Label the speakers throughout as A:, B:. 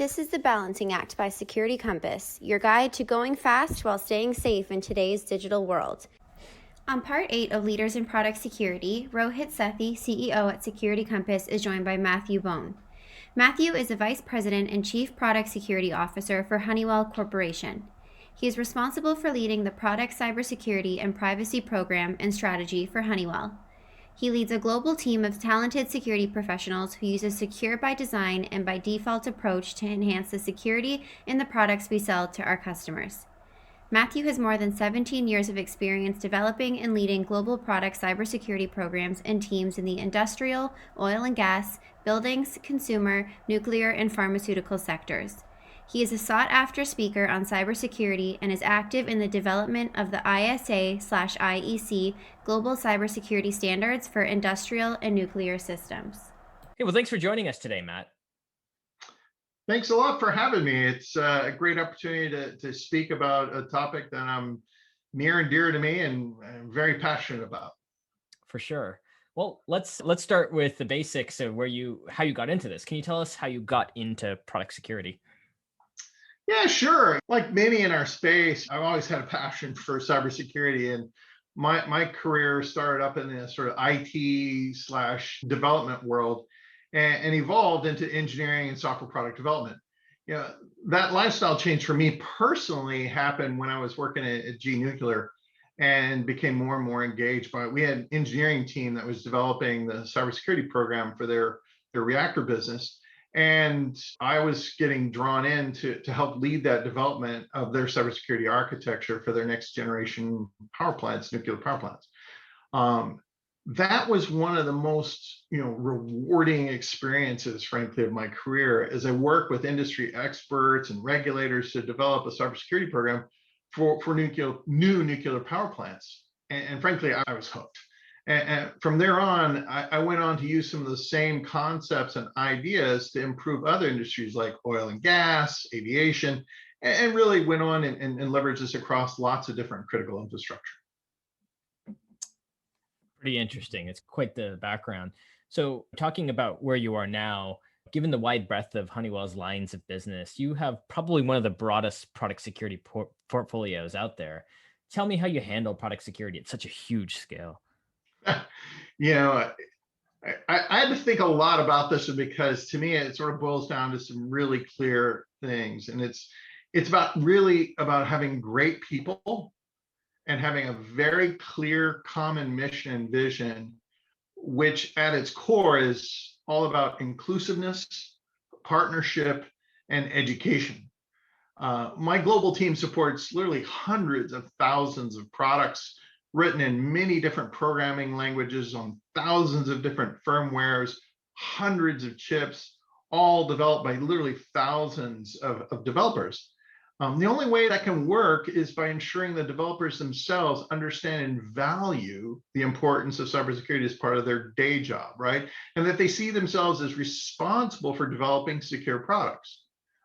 A: This is the Balancing Act by Security Compass, your guide to going fast while staying safe in today's digital world. On Part 8 of Leaders in Product Security, Rohit Sethi, CEO at Security Compass, is joined by Matthew Bohne. Matthew is a Vice President and Chief Product Security Officer for Honeywell Corporation. He is responsible for leading the product cybersecurity and privacy program and strategy for Honeywell. He leads a global team of talented security professionals who use a secure by design and by default approach to enhance the security in the products we sell to our customers. Matthew has more than 17 years of experience developing and leading global product cybersecurity programs and teams in the industrial, oil and gas, buildings, consumer, nuclear, and pharmaceutical sectors. He is a sought-after speaker on cybersecurity and is active in the development of the ISA/IEC Global Cybersecurity Standards for industrial and nuclear systems.
B: Hey, well, thanks for joining us today, Matt.
C: Thanks a lot for having me. It's a great opportunity to speak about a topic that I'm near and dear to me and I'm very passionate about.
B: For sure. Well, let's start with the basics of how you got into this. Can you tell us how you got into product security?
C: Yeah, sure. Like many in our space, I've always had a passion for cybersecurity, and my career started up in the sort of IT/development world and evolved into engineering and software product development. You know, that lifestyle change for me personally happened when I was working at GE Nuclear and became more and more engaged by it. We had an engineering team that was developing the cybersecurity program for their reactor business. And I was getting drawn in to help lead that development of their cybersecurity architecture for their next generation power plants, nuclear power plants. That was one of the most rewarding experiences, frankly, of my career as I worked with industry experts and regulators to develop a cybersecurity program for new nuclear power plants. And frankly, I was hooked. And from there on, I went on to use some of the same concepts and ideas to improve other industries like oil and gas, aviation, and really went on and leveraged this across lots of different critical infrastructure.
B: Pretty interesting. It's quite the background. So talking about where you are now, given the wide breadth of Honeywell's lines of business, you have probably one of the broadest product security portfolios out there. Tell me how you handle product security at such a huge scale.
C: I had to think a lot about this because to me, it sort of boils down to some really clear things. And it's really about having great people and having a very clear common mission and vision, which at its core is all about inclusiveness, partnership, and education. My global team supports literally hundreds of thousands of products written in many different programming languages on thousands of different firmwares, hundreds of chips, all developed by literally thousands of developers. The only way that can work is by ensuring the developers themselves understand and value the importance of cybersecurity as part of their day job, right? And that they see themselves as responsible for developing secure products.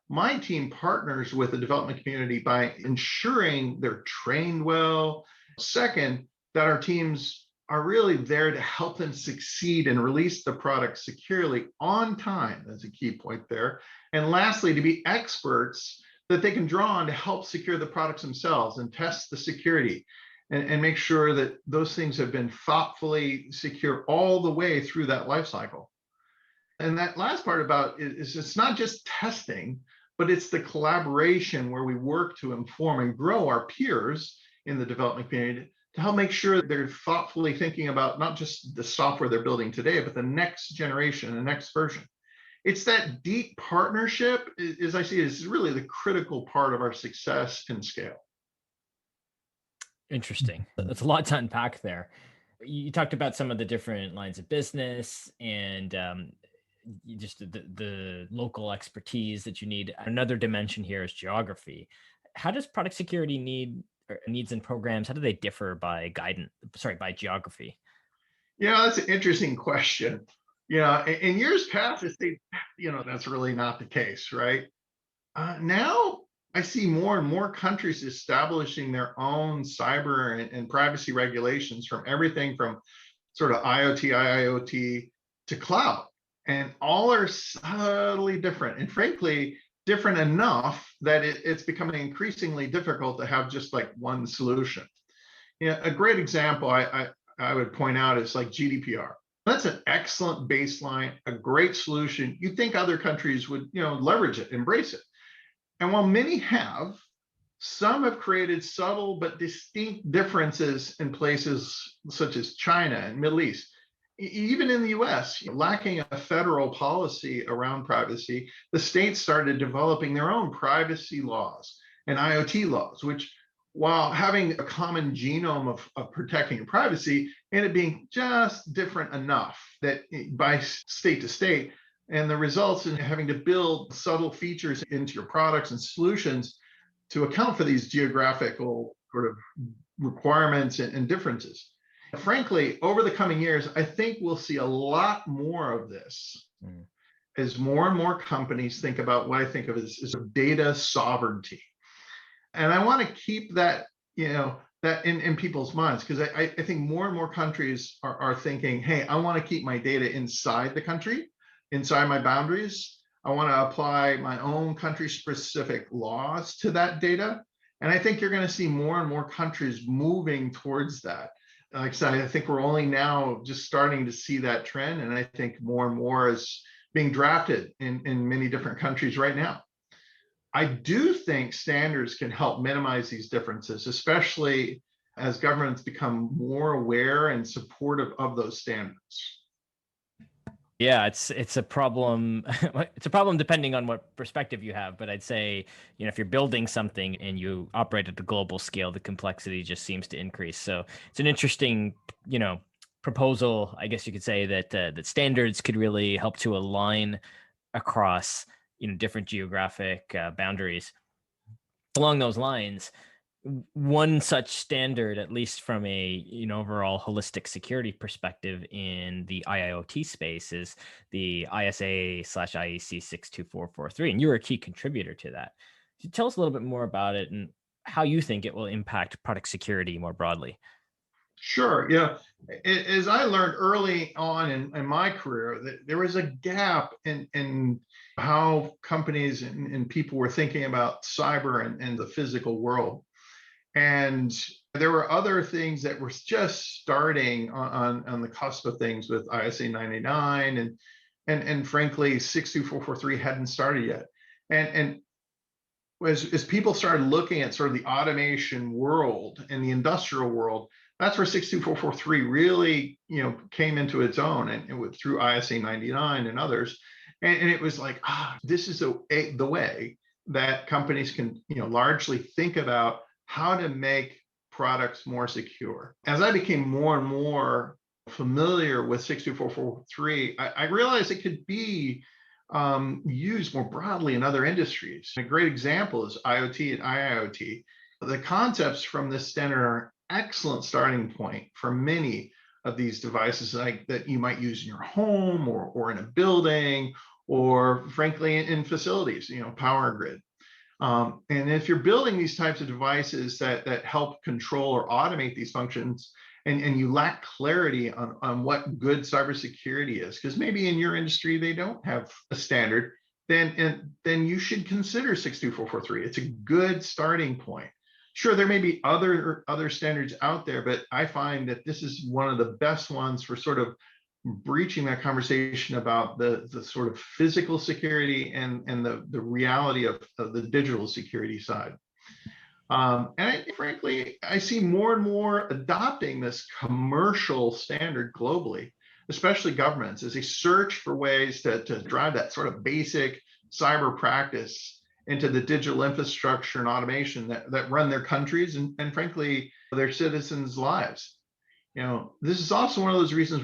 C: My team partners with the development community by ensuring they're trained well. Second, that our teams are really there to help them succeed and release the product securely on time. That's a key point there. And lastly, to be experts that they can draw on to help secure the products themselves and test the security and make sure that those things have been thoughtfully secure all the way through that life cycle. And that last part about it is it's not just testing, but it's the collaboration where we work to inform and grow our peers in the development community to help make sure they're thoughtfully thinking about not just the software they're building today, but the next generation, the next version. It's that deep partnership, as I see it, is really the critical part of our success and scale.
B: Interesting. That's a lot to unpack there. You talked about some of the different lines of business and just the local expertise that you need. Another dimension here is geography. How does product security needs and programs, how do they differ by by geography?
C: Yeah, that's an interesting question. In years past, that's really not the case, right? Now I see more and more countries establishing their own cyber and privacy regulations from everything from sort of IoT, IIoT to cloud. And all are subtly different and frankly, different enough that it's becoming increasingly difficult to have just like one solution. A great example I would point out is like GDPR. That's an excellent baseline, a great solution. You'd think other countries would, leverage it, embrace it. And while many have, some have created subtle but distinct differences in places such as China and Middle East. Even in the US, lacking a federal policy around privacy, the states started developing their own privacy laws and IoT laws, which, while having a common genome of protecting your privacy, ended up being just different enough that by state to state, and the results in having to build subtle features into your products and solutions to account for these geographical sort of requirements and differences. Frankly, over the coming years, I think we'll see a lot more of this as more and more companies think about what I think of as data sovereignty. And I want to keep that, that in people's minds, because I think more and more countries are thinking, hey, I want to keep my data inside the country, inside my boundaries. I want to apply my own country-specific laws to that data. And I think you're going to see more and more countries moving towards that. Like I said, I think we're only now just starting to see that trend. And I think more and more is being drafted in many different countries right now. I do think standards can help minimize these differences, especially as governments become more aware and supportive of those standards.
B: Yeah, it's a problem. It's a problem depending on what perspective you have. But I'd say, if you're building something and you operate at a global scale, the complexity just seems to increase. So it's an interesting, proposal, I guess you could say, that standards could really help to align across, different geographic boundaries. Along those lines, one such standard, at least from a overall holistic security perspective in the IIoT space, is the ISA/IEC 62443, and you're a key contributor to that. Could you tell us a little bit more about it and how you think it will impact product security more broadly?
C: Sure. As I learned early on in my career, that there was a gap in how companies and people were thinking about cyber and the physical world. And there were other things that were just starting on the cusp of things with ISA 99 and frankly 62443 hadn't started yet. And as people started looking at sort of the automation world and the industrial world, that's where 62443 really came into its own, and through ISA 99 and others. And it was like, this is the way that companies can largely think about how to make products more secure. As I became more and more familiar with 62443, I realized it could be used more broadly in other industries. A great example is IoT and IIoT. The concepts from this standard are an excellent starting point for many of these devices that you might use in your home or in a building, or frankly in facilities, power grid. And if you're building these types of devices that help control or automate these functions, and you lack clarity on what good cybersecurity is, because maybe in your industry they don't have a standard, then you should consider 62443. It's a good starting point. Sure, there may be other standards out there, but I find that this is one of the best ones for sort of breaching that conversation about the sort of physical security and the reality of the digital security side. And frankly, I see more and more adopting this commercial standard globally, especially governments, as they search for ways to drive that sort of basic cyber practice into the digital infrastructure and automation that run their countries and frankly, their citizens' lives. This is also one of those reasons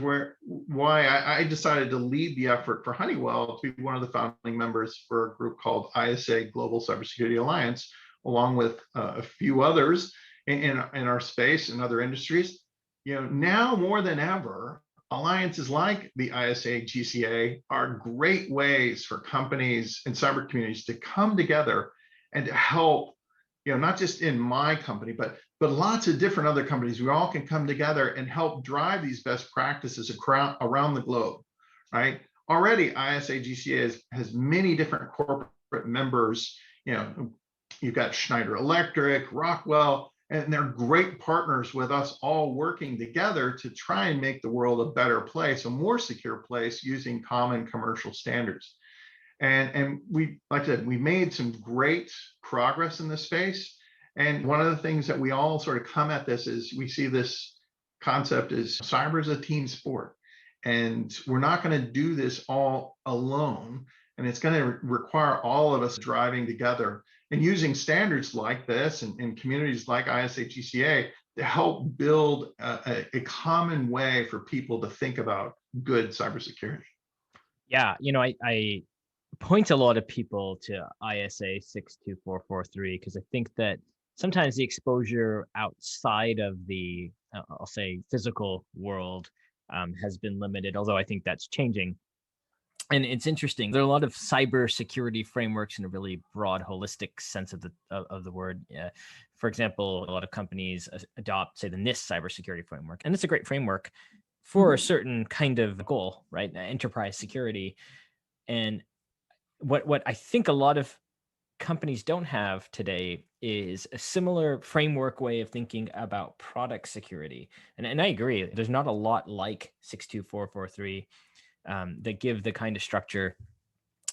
C: why I decided to lead the effort for Honeywell to be one of the founding members for a group called ISA Global Cybersecurity Alliance, along with a few others in our space and other industries. Now more than ever, alliances like the ISA GCA are great ways for companies and cyber communities to come together and to help, not just in my company, but lots of different other companies. We all can come together and help drive these best practices around the globe, right? Already, ISA GCA has many different corporate members. You've got Schneider Electric, Rockwell, and they're great partners with us, all working together to try and make the world a better place, a more secure place, using common commercial standards. And we, like I said, we made some great progress in this space. And one of the things that we all sort of come at this is, we see this concept is cyber is a team sport. And we're not going to do this all alone. And it's going to require all of us driving together and using standards like this and communities like ISHECA to help build a common way for people to think about good cybersecurity.
B: Yeah, I point a lot of people to ISA 62443 because I think that sometimes the exposure outside of the, I'll say, physical world has been limited, although I think that's changing. And it's interesting. There are a lot of cybersecurity frameworks in a really broad, holistic sense of the word. For example, a lot of companies adopt, say, the NIST cybersecurity framework, and it's a great framework for a certain kind of goal, right? Enterprise security. And what I think a lot of companies don't have today is a similar framework way of thinking about product security. And I agree, there's not a lot like 62443 that give the kind of structure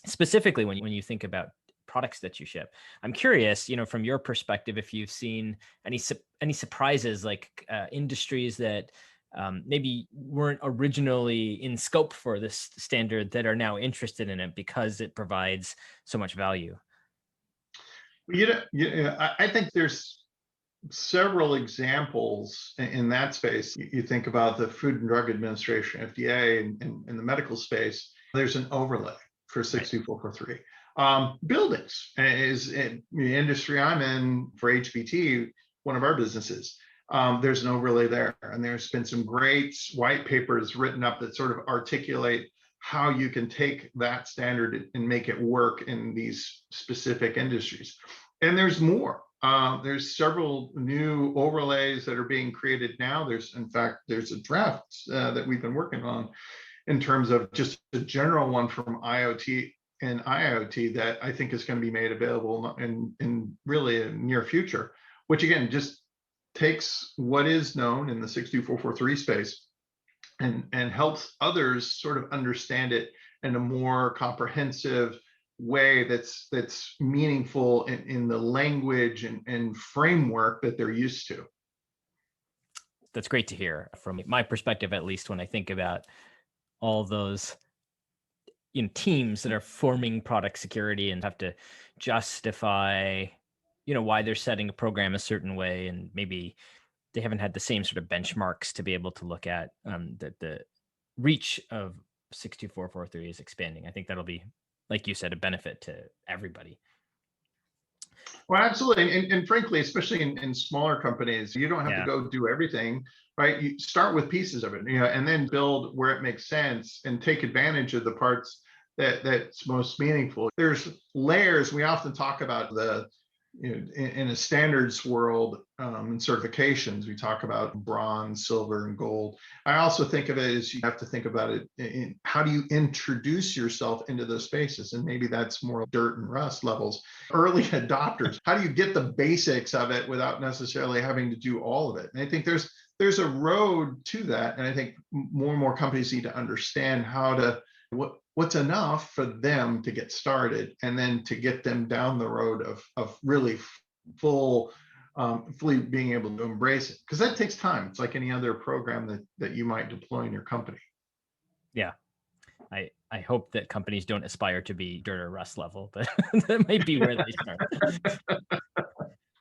B: specifically when you think about products that you ship. I'm curious, from your perspective, if you've seen any surprises, like industries that maybe weren't originally in scope for this standard that are now interested in it because it provides so much value.
C: I think there's several examples in that space. You think about the Food and Drug Administration, FDA, and in the medical space, there's an overlay for 62443. Buildings is in the industry I'm in for HBT, one of our businesses. There's an overlay there, and there's been some great white papers written up that sort of articulate how you can take that standard and make it work in these specific industries. And there's more. There's several new overlays that are being created now. In fact, there's a draft that we've been working on in terms of just a general one from IoT and IIoT that I think is going to be made available in really a near future, which again, just takes what is known in the 62443 space and helps others sort of understand it in a more comprehensive way that's meaningful in the language and framework that they're used to.
B: That's great to hear from my perspective, at least when I think about all those teams that are forming product security and have to justify why they're setting a program a certain way, and maybe they haven't had the same sort of benchmarks to be able to look at. That the reach of 62443 is expanding. I think that'll be, like you said, a benefit to everybody.
C: Well, absolutely. And frankly, especially in smaller companies, you don't have to go do everything, right? You start with pieces of it, and then build where it makes sense and take advantage of the parts that's most meaningful. There's layers. We often talk about in a standards world and certifications, we talk about bronze, silver, and gold. I also think of it as you have to think about it in how do you introduce yourself into those spaces? And maybe that's more dirt and rust levels. Early adopters, how do you get the basics of it without necessarily having to do all of it? And I think there's a road to that. And I think more and more companies need to understand what's enough for them to get started, and then to get them down the road of really fully being able to embrace it, because that takes time. It's like any other program that you might deploy in your company.
B: Yeah, I hope that companies don't aspire to be dirt or rust level, but that might be where they start.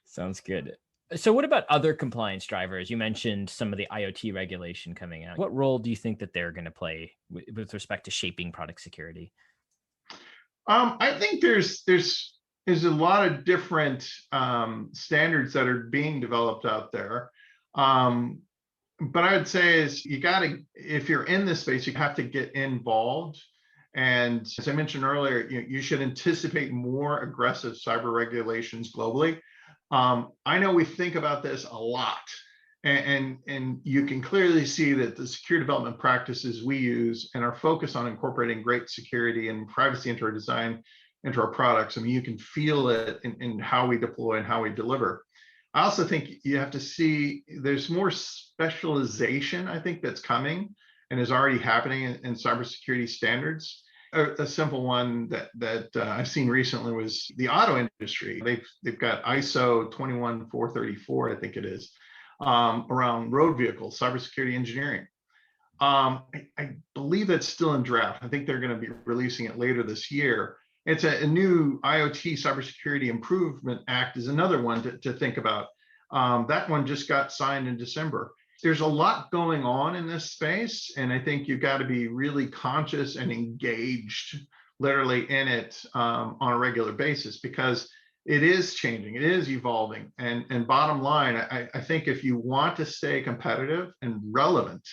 B: Sounds good. So what about other compliance drivers? You mentioned some of the IoT regulation coming out. What role do you think that they're going to play with respect to shaping product security?
C: I think there's a lot of different standards that are being developed out there. But I would say is if you're in this space, you have to get involved. And as I mentioned earlier, you should anticipate more aggressive cyber regulations globally. I know we think about this a lot, and you can clearly see that the secure development practices we use and our focus on incorporating great security and privacy into our design into our products. I mean, you can feel it in how we deploy and how we deliver. I also think you have to see there's more specialization, I think, that's coming and is already happening in cybersecurity standards. A simple one that I've seen recently was the auto industry. They've got ISO 21434, I think it is, around road vehicles, cybersecurity engineering. I believe that's still in draft. I think they're going to be releasing it later this year. It's a new IoT Cybersecurity Improvement Act is another one to think about. That one just got signed in December. There's a lot going on in this space, and I think you've got to be really conscious and engaged literally in it on a regular basis, because it is changing, it is evolving. And bottom line, I think if you want to stay competitive and relevant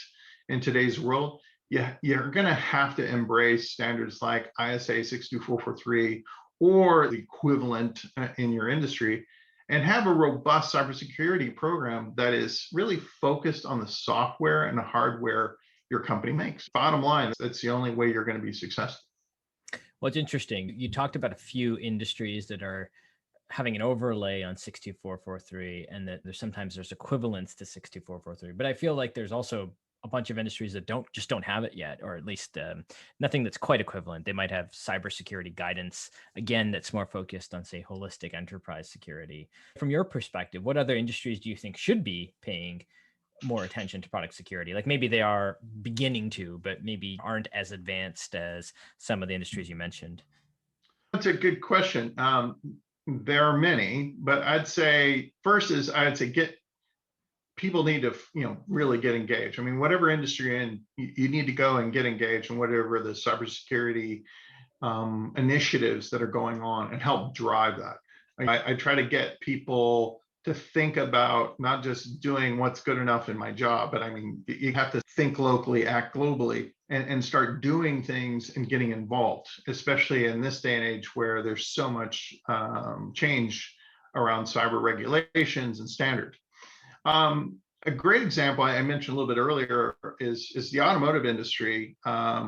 C: in today's world, you're going to have to embrace standards like ISA 62443 or the equivalent in your industry, and have a robust cybersecurity program that is really focused on the software and the hardware your company makes. Bottom line, that's the only way you're going to be successful.
B: Well, it's interesting. You talked about a few industries that are having an overlay on 62443, and that there's equivalents to 62443. But I feel like there's also a bunch of industries that don't have it yet, or at least nothing that's quite equivalent. They might have cybersecurity guidance, again, that's more focused on, say, holistic enterprise security. From your perspective, what other industries do you think should be paying more attention to product security? Like maybe they are beginning to, but maybe aren't as advanced as some of the industries you mentioned.
C: That's a good question. There are many, but I'd say first is people need to, really get engaged. I mean, whatever industry you're in, you need to go and get engaged in whatever the cybersecurity initiatives that are going on and help drive that. I try to get people to think about not just doing what's good enough in my job, but I mean, you have to think locally, act globally, and start doing things and getting involved, especially in this day and age where there's so much change around cyber regulations and standards. A great example I mentioned a little bit earlier is the automotive industry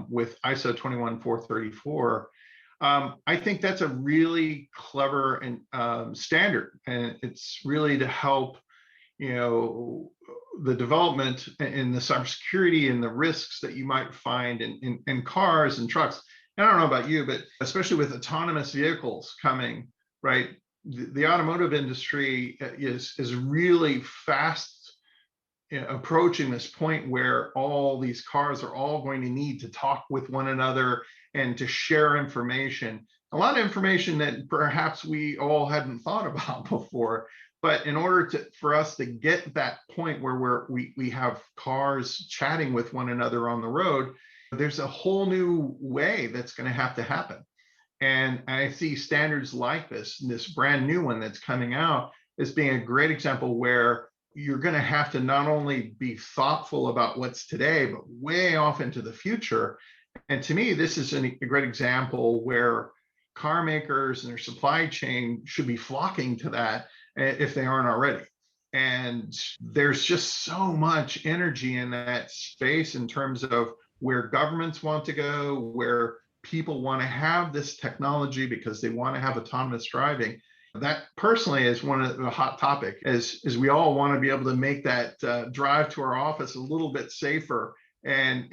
C: with ISO 21434. I think that's a really clever and standard, and it's really to help the development in the cybersecurity and the risks that you might find in cars and trucks. And I don't know about you, but especially with autonomous vehicles coming, right? The automotive industry is really fast approaching this point where all these cars are all going to need to talk with one another and to share information, a lot of information that perhaps we all hadn't thought about before. But in order for us to get that point where we have cars chatting with one another on the road, there's a whole new way that's going to have to happen. And I see standards like this brand new one that's coming out as being a great example where you're going to have to not only be thoughtful about what's today, but way off into the future. And to me, this is a great example where car makers and their supply chain should be flocking to that if they aren't already. And there's just so much energy in that space in terms of where governments want to go, where people want to have this technology because they want to have autonomous driving. That personally is one of the hot topic, as we all want to be able to make that drive to our office a little bit safer. And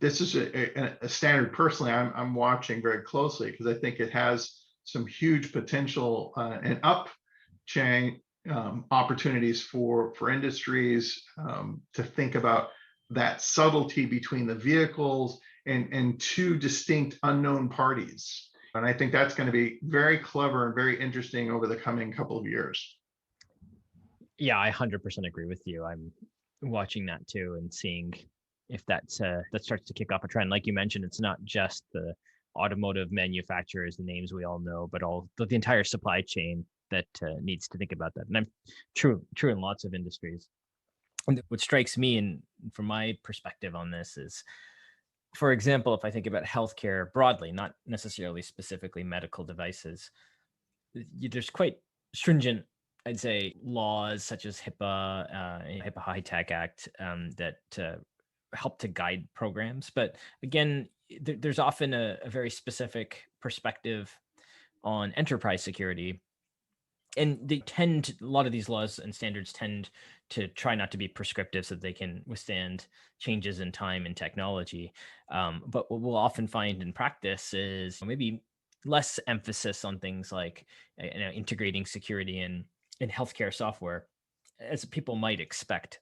C: this is a standard personally I'm watching very closely, because I think it has some huge potential and chain opportunities for industries to think about that subtlety between the vehicles and two distinct unknown parties. And I think that's going to be very clever and very interesting over the coming couple of years.
B: Yeah, I 100% agree with you. I'm watching that too and seeing if that starts to kick off a trend. Like you mentioned, it's not just the automotive manufacturers, the names we all know, but the entire supply chain that needs to think about that. And I'm true in lots of industries. And what strikes me, and from my perspective on this, is, for example, if I think about healthcare broadly, not necessarily specifically medical devices, there's quite stringent, I'd say, laws such as HIPAA High Tech Act that help to guide programs. But again, there's often a very specific perspective on enterprise security. And a lot of these laws and standards tend to try not to be prescriptive so that they can withstand changes in time and technology. But what we'll often find in practice is maybe less emphasis on things like integrating security in healthcare software, as people might expect.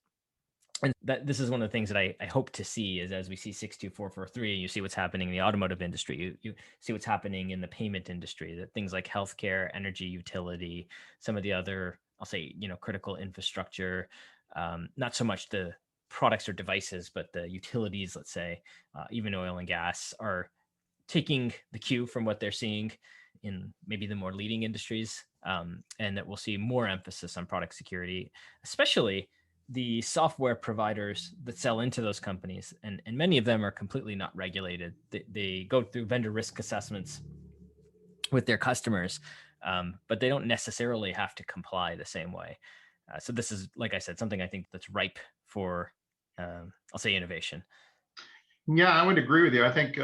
B: And that this is one of the things that I hope to see is, as we see 62443, you see what's happening in the automotive industry, you see what's happening in the payment industry, that things like healthcare, energy, utility, some of the other, I'll say, critical infrastructure, not so much the products or devices, but the utilities, let's say, even oil and gas, are taking the cue from what they're seeing in maybe the more leading industries, and that we'll see more emphasis on product security, especially the software providers that sell into those companies. And many of them are completely not regulated. They go through vendor risk assessments with their customers, but they don't necessarily have to comply the same way. So this is, like I said, something I think that's ripe for, I'll say, innovation.
C: Yeah, I would agree with you. I think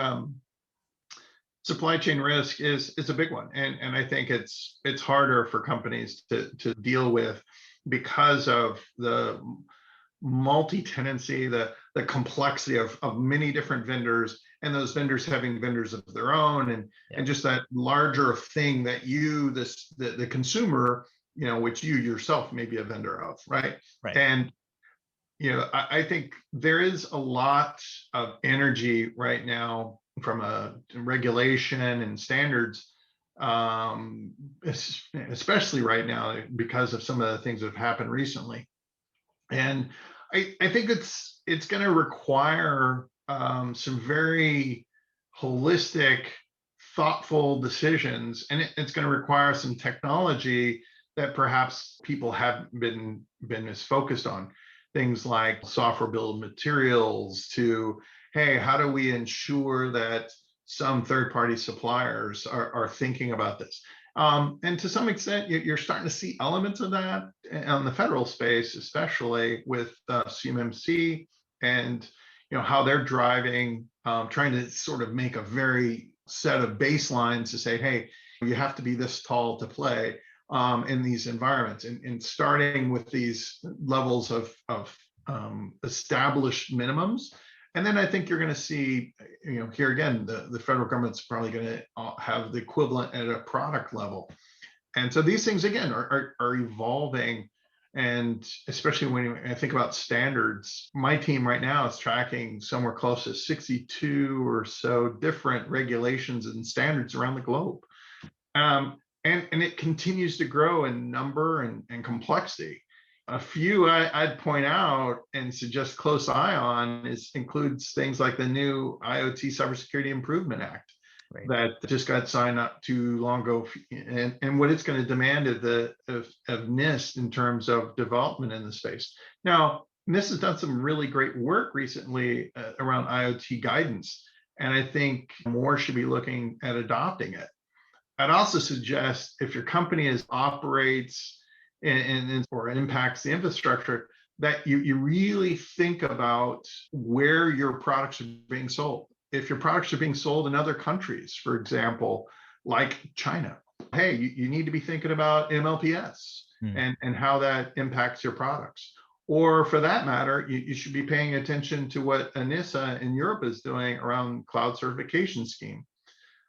C: supply chain risk is a big one, and I think it's harder for companies to deal with because of the multi-tenancy, the complexity of many different vendors, and those vendors having vendors of their own, and just that larger thing that the consumer, which you yourself may be a vendor of, right? And I think there is a lot of energy right now from a regulation and standards, especially right now because of some of the things that have happened recently. And I think it's going to require some very holistic, thoughtful decisions, and it's going to require some technology that perhaps people haven't been as focused on. Things like software bill of materials to, hey, how do we ensure that some third-party suppliers are thinking about this? And to some extent, you're starting to see elements of that on the federal space, especially with CMMC and how they're driving, trying to sort of make a very set of baselines to say, hey, you have to be this tall to play in these environments, and starting with these levels of established minimums. And then I think you're going to see, here again, the federal government's probably going to have the equivalent at a product level. And so these things, again, are evolving. And especially when I think about standards, my team right now is tracking somewhere close to 62 or so different regulations and standards around the globe. And it continues to grow in number and complexity. A few I'd point out and suggest close eye on includes things like the new IoT Cybersecurity Improvement Act that just got signed not too long ago, and what it's going to demand of NIST in terms of development in the space. Now, NIST has done some really great work recently around IoT guidance, and I think more should be looking at adopting it. I'd also suggest if your company operates or impacts the infrastructure, that you really think about where your products are being sold. If your products are being sold in other countries, for example, like China, hey, you need to be thinking about MLPS and how that impacts your products. Or for that matter, you should be paying attention to what ENISA in Europe is doing around cloud certification scheme.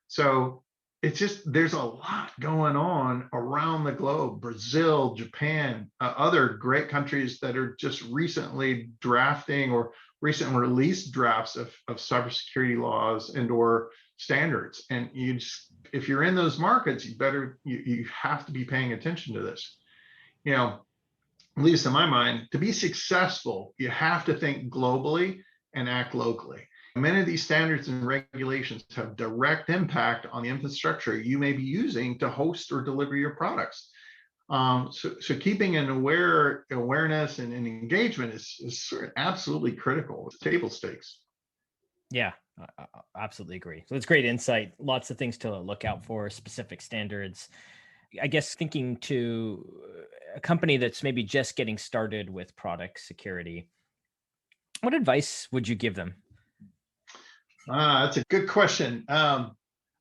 C: So it's just, there's a lot going on around the globe. Brazil, Japan, other great countries that are just recently drafting or recently released drafts of cybersecurity laws and or standards. And if you're in those markets, you have to be paying attention to this. At least in my mind, to be successful, you have to think globally and act locally. Many of these standards and regulations have direct impact on the infrastructure you may be using to host or deliver your products. So keeping an awareness and engagement is sort of absolutely critical. It's table stakes.
B: Yeah, I absolutely agree. So it's great insight. Lots of things to look out for, specific standards. I guess thinking to a company that's maybe just getting started with product security, what advice would you give them?
C: That's a good question.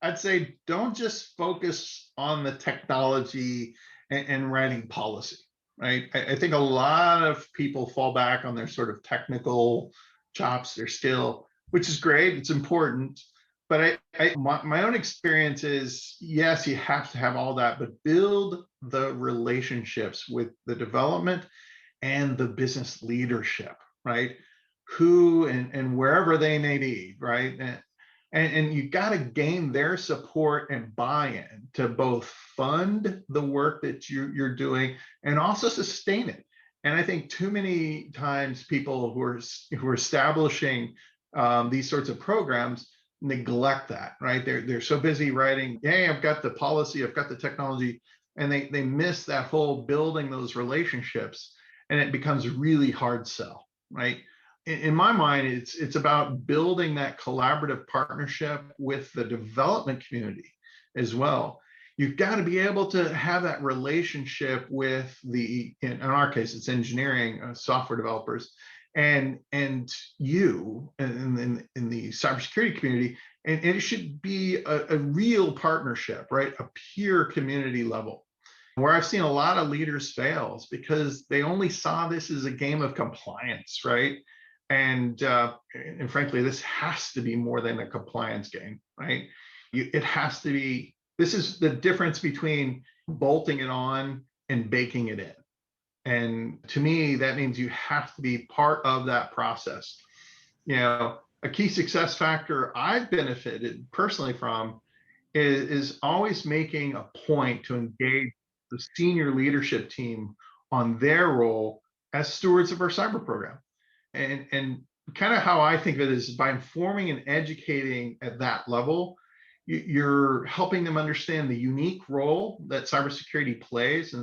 C: I'd say don't just focus on the technology and writing policy, right? I think a lot of people fall back on their sort of technical chops, their skill, which is great. It's important. But my own experience is, yes, you have to have all that, but build the relationships with the development and the business leadership, right? Who and wherever they may be, right? And you got to gain their support and buy-in to both fund the work that you're doing and also sustain it. And I think too many times people who are establishing these sorts of programs neglect that, right? They're so busy writing, hey, I've got the policy, I've got the technology, and they miss that whole building those relationships, and it becomes a really hard sell, right? In my mind, it's about building that collaborative partnership with the development community as well. You've got to be able to have that relationship with in our case, it's engineering, software developers, and you in the cybersecurity community, and it should be a real partnership, right? A peer community level. Where I've seen a lot of leaders fails because they only saw this as a game of compliance, right? And frankly, this has to be more than a compliance game, right? It has to be. This is the difference between bolting it on and baking it in. And to me, that means you have to be part of that process. A key success factor I've benefited personally from is always making a point to engage the senior leadership team on their role as stewards of our cyber program. And kind of how I think of it is by informing and educating at that level, you're helping them understand the unique role that cybersecurity plays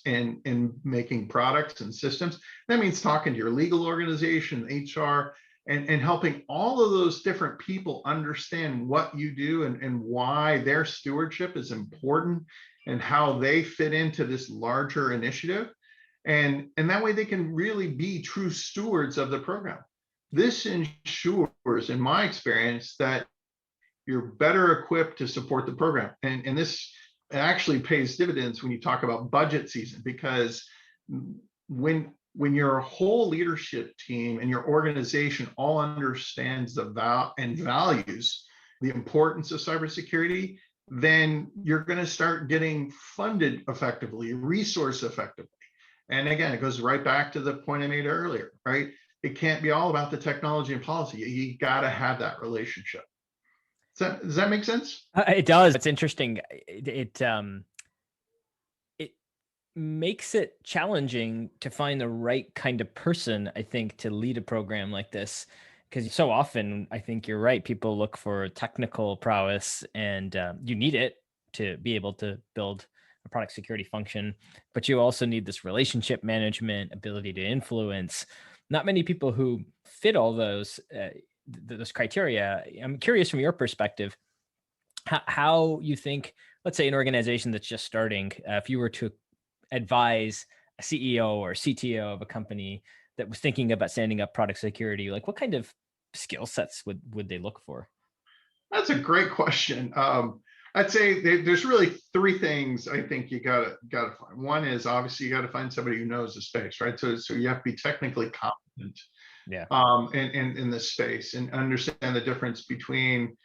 C: in making products and systems. That means talking to your legal organization, HR, and helping all of those different people understand what you do and why their stewardship is important and how they fit into this larger initiative. And that way they can really be true stewards of the program. This ensures, in my experience, that you're better equipped to support the program. And this actually pays dividends when you talk about budget season, because when your whole leadership team and your organization all understands the values the importance of cybersecurity, then you're going to start getting funded effectively, resource effectively. And again, it goes right back to the point I made earlier, right? It can't be all about the technology and policy. You got to have that relationship. Does that make sense?
B: It does. It's interesting. It makes it challenging to find the right kind of person, I think, to lead a program like this. Because so often, I think you're right, people look for technical prowess, and you need it to be able to build a product security function. But you also need this relationship management, ability to influence. Not many people who fit all those criteria. I'm curious from your perspective, how you think, let's say an organization that's just starting, if you were to advise a CEO or CTO of a company that was thinking about standing up product security, like what kind of skill sets would they look for?
C: That's a great question. I'd say there's really three things I think you gotta find. One is obviously you got to find somebody who knows the space, right? So you have to be technically competent,
B: Yeah.
C: in this space and understand the difference between,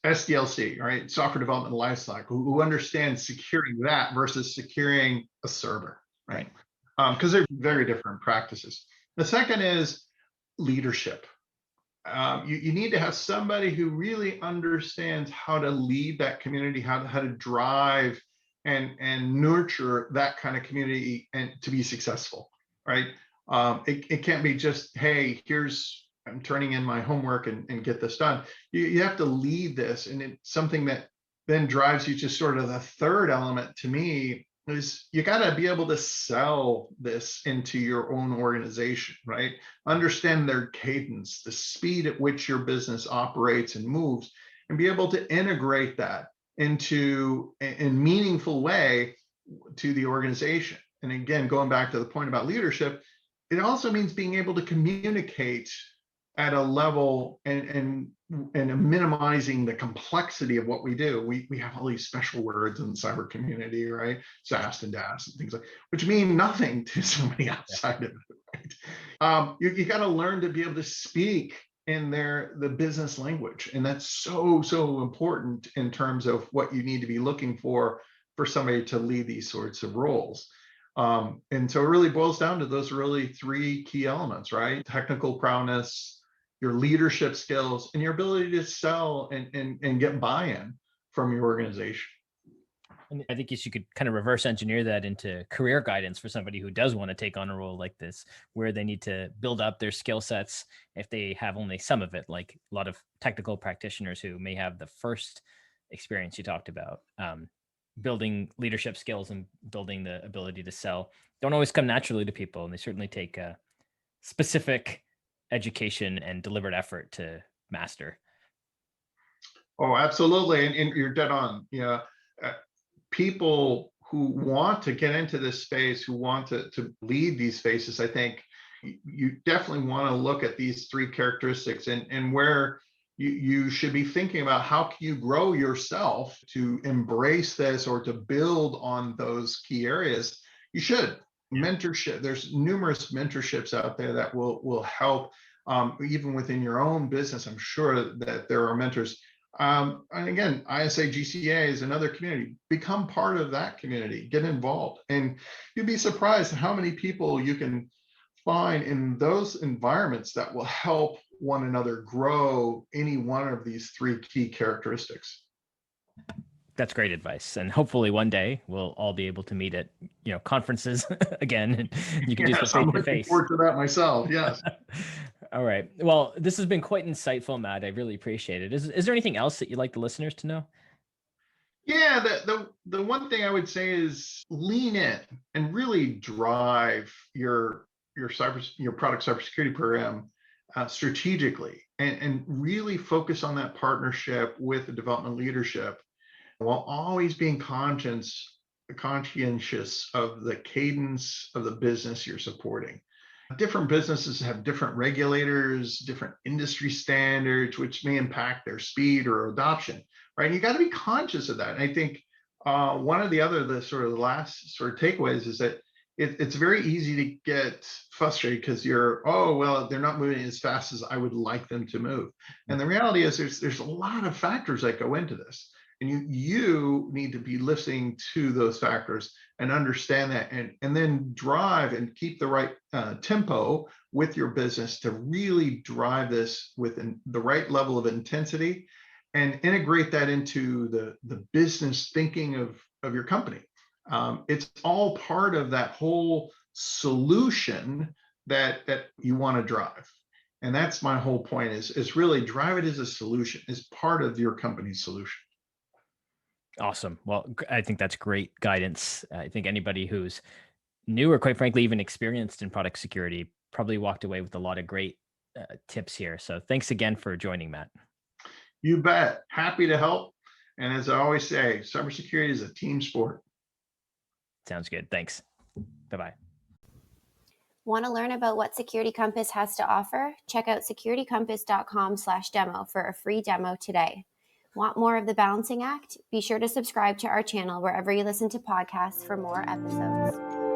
C: SDLC, right? Software development lifecycle, who understands securing that versus securing a server, right? Because they're very different practices. The second is leadership. You need to have somebody who really understands how to lead that community, how to drive and nurture that kind of community and to be successful, right? It can't be just, hey, I'm turning in my homework and get this done. You have to lead this, and it's something that then drives you to sort of the third element to me is you got to be able to sell this into your own organization, right? Understand their cadence, the speed at which your business operates and moves, and be able to integrate that into a meaningful way to the organization. And again, going back to the point about leadership, it also means being able to communicate at a level and minimizing the complexity of what we do. We have all these special words in the cyber community, right? SAST and DAS and things like, which mean nothing to somebody outside of it, right? You got to learn to be able to speak in the business language, and that's so important in terms of what you need to be looking for somebody to lead these sorts of roles. And so it really boils down to those really three key elements, right? Technical prowess, your leadership skills, and your ability to sell and get buy-in from your organization.
B: And I think you could kind of reverse engineer that into career guidance for somebody who does want to take on a role like this, where they need to build up their skill sets if they have only some of it, like a lot of technical practitioners who may have the first experience you talked about. Building leadership skills and building the ability to sell don't always come naturally to people, and they certainly take a specific education and deliberate effort to master.
C: Oh, absolutely. And you're dead on. People who want to get into this space, who want to lead these spaces, I think you definitely want to look at these three characteristics and where you should be thinking about how can you grow yourself to embrace this or to build on those key areas. You should. Mentorship, there's numerous mentorships out there that will help, even within your own business. I'm sure that there are mentors. And again, ISA GCA is another community. Become part of that community, get involved, and you'd be surprised how many people you can find in those environments that will help one another grow any one of these three key characteristics.
B: That's great advice. And hopefully one day we'll all be able to meet at, conferences again, and you can do some face-to-face.
C: I'm looking forward to that myself. Yes.
B: All right. Well, this has been quite insightful, Matt. I really appreciate it. Is there anything else that you'd like the listeners to know?
C: Yeah, the one thing I would say is lean in and really drive your product cybersecurity program strategically, and really focus on that partnership with the development leadership, while always being conscientious of the cadence of the business you're supporting. Different businesses have different regulators, different industry standards, which may impact their speed or adoption, right? And you got to be conscious of that. And I think one of the last sort of takeaways is that it's very easy to get frustrated because they're not moving as fast as I would like them to move. And the reality is there's a lot of factors that go into this. And you need to be listening to those factors and understand that, and then drive and keep the right tempo with your business to really drive this with the right level of intensity, and integrate that into the business thinking of your company. It's all part of that whole solution that you want to drive. And that's my whole point is really drive it as a solution, as part of your company's solution.
B: Awesome. Well, I think that's great guidance. I think anybody who's new or quite frankly, even experienced in product security probably walked away with a lot of great tips here. So thanks again for joining, Matt.
C: You bet. Happy to help. And as I always say, cybersecurity is a team sport.
B: Sounds good. Thanks. Bye-bye.
A: Want to learn about what Security Compass has to offer? Check out securitycompass.com/demo for a free demo today. Want more of The Balancing Act? Be sure to subscribe to our channel wherever you listen to podcasts for more episodes.